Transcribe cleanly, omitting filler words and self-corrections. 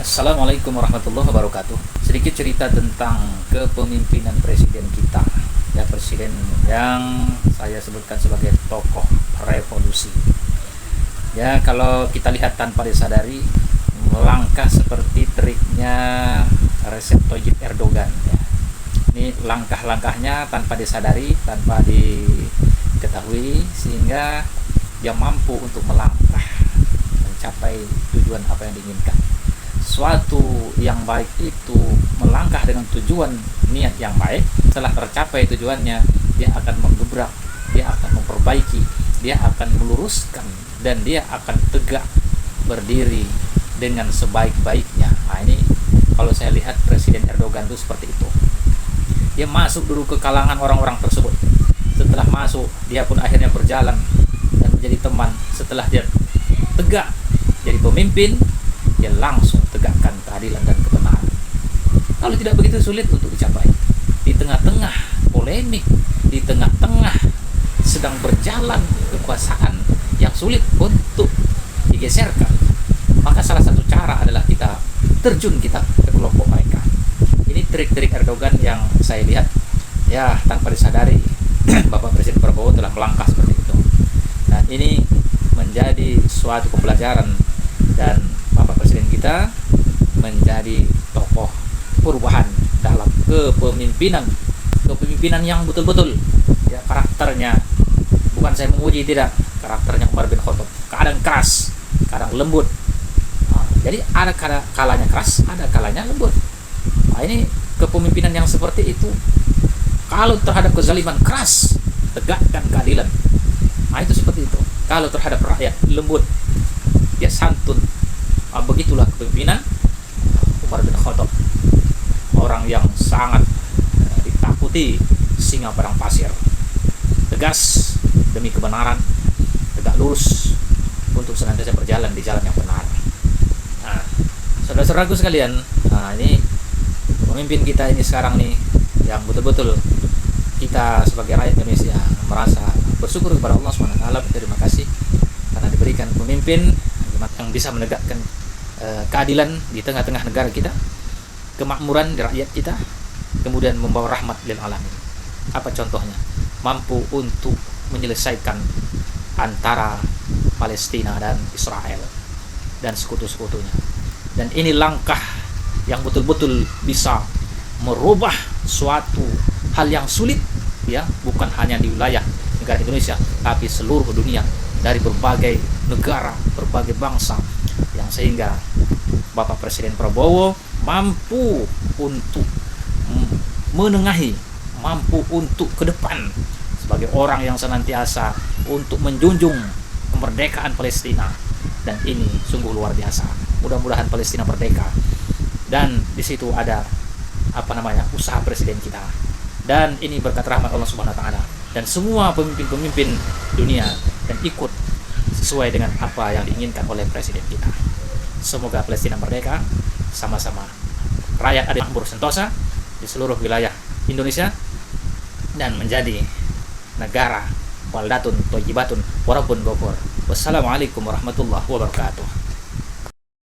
Assalamualaikum warahmatullahi wabarakatuh. Sedikit cerita tentang kepemimpinan presiden kita, ya, presiden yang saya sebutkan sebagai tokoh revolusi. Ya, kalau kita lihat tanpa disadari, langkah seperti triknya Recep Tayyip Erdogan. Ya. Ini langkah-langkahnya tanpa disadari, tanpa diketahui, sehingga dia mampu untuk melangkah mencapai tujuan apa yang diinginkan. Suatu yang baik itu melangkah dengan tujuan niat yang baik. Setelah tercapai tujuannya, dia akan menggebrak, dia akan memperbaiki, dia akan meluruskan, dan dia akan tegak berdiri dengan sebaik-baiknya. Nah, ini kalau saya lihat Presiden Erdogan itu seperti itu. Dia masuk dulu ke kalangan orang-orang tersebut. Setelah masuk, dia pun akhirnya berjalan dan menjadi teman. Setelah dia tegak jadi pemimpin, dia langsung tegakkan keadilan dan kebenaran. Kalau tidak begitu sulit untuk dicapai. Di tengah-tengah polemik, di tengah-tengah sedang berjalan kekuasaan yang sulit untuk digeserkan, maka salah satu cara adalah kita terjun kita ke kelompok mereka. Ini trik-trik Erdogan yang saya lihat, ya, tanpa disadari Bapak Presiden Prabowo telah melangkah seperti itu. Nah, ini menjadi suatu pembelajaran, dan Bapak Presiden kita menjadi tokoh perubahan dalam kepemimpinan yang betul-betul, ya, karakternya, bukan saya menguji, tidak, karakternya Umar bin Khattab, kadang keras, kadang lembut. Jadi ada kalanya keras, ada kalanya lembut. Nah, ini kepemimpinan yang seperti itu. Kalau terhadap kezaliman keras, tegakkan keadilan. Nah, itu seperti itu. Kalau terhadap rakyat lembut, dia santun. Begitulah kepemimpinan Umar bin Khattab, orang yang sangat ditakuti singa padang pasir, tegas demi kebenaran, tegak lurus untuk senantiasa berjalan di jalan yang benar. Nah, saudara-saudaraku sekalian, ini pemimpin kita ini sekarang nih, yang betul-betul kita sebagai rakyat Indonesia merasa bersyukur kepada Allah SWT. Terima kasih karena diberikan pemimpin yang bisa menegakkan keadilan di tengah-tengah negara kita, kemakmuran di rakyat kita, kemudian membawa rahmat lil alamin. Apa contohnya? Mampu untuk menyelesaikan antara Palestina dan Israel dan sekutu-sekutunya. Dan ini langkah yang betul-betul bisa merubah suatu hal yang sulit, ya, bukan hanya di wilayah negara Indonesia, tapi seluruh dunia, dari berbagai negara, berbagai bangsa, yang sehingga Bapak Presiden Prabowo mampu untuk menengahi, mampu untuk ke depan sebagai orang yang senantiasa untuk menjunjung kemerdekaan Palestina, dan ini sungguh luar biasa. Mudah-mudahan Palestina merdeka, dan di situ ada usaha presiden kita, dan ini berkat rahmat Allah Subhanahu wa taala, dan semua pemimpin-pemimpin dunia dan ikut sesuai dengan apa yang diinginkan oleh presiden kita. Semoga Palestina merdeka, sama-sama rakyat adil makmur sentosa di seluruh wilayah Indonesia, dan menjadi negara waldatun thayyibatun warabun ghafur. Wassalamualaikum warahmatullahi wabarakatuh.